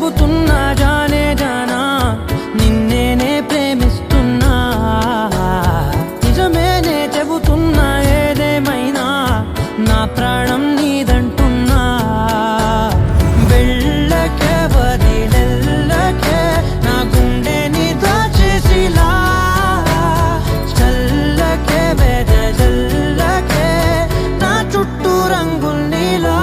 చెబుతున్నా జానే జానా నిన్నేనే ప్రేమిస్తున్నా నిజమేనే చెబుతున్నా ఏదేమైనా నా ప్రాణం నీదంటున్నా వెళ్ళకే వదిలెళ్ళకే నా గుండెని దాచేసిలా చల్లకే వెదజల్లకే నా చుట్టూ రంగుల్నిలా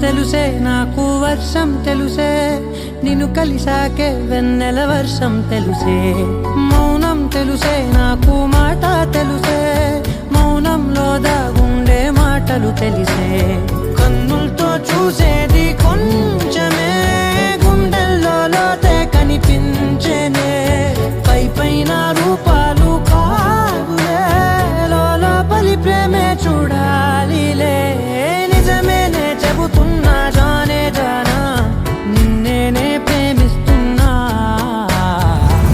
తెలుసే నాకు వర్షం తెలుసే నిన్ను కలిసాకే వెన్నెల వర్షం తెలుసే మౌనం తెలుసే నాకు మాట తెలుసే మౌనంలో దాగుండే మాటలు తెలిసే కన్నులతో చూసేది కొంచెమే గుండెల్లో లోతే కనిపించేనే పై పైన రూపాలు కాదులే లోపలి ప్రేమే చూడాలిలే నిజమేనే చెబుతున్నా జానే జానా నిన్నేనే ప్రేమిస్తున్నా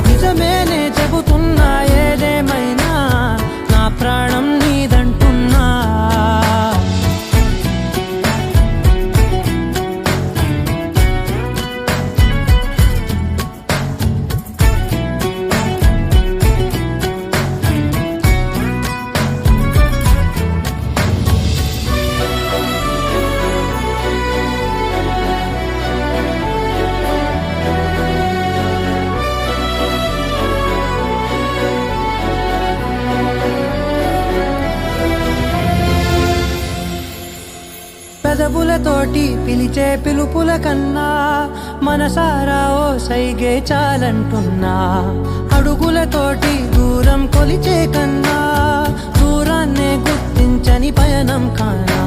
నిజమేనే చెబుతున్నా ఏదేమైనా నా ప్రాణం నీదంటున్నా పెదవులతోటి పిలిచే పిలుపుల కన్నా మనసారా ఓ సైగే చాలంటున్నా అడుగులతోటి దూరం కొలిచే కన్నా దూరాన్నే గుర్తించని పయనం కానా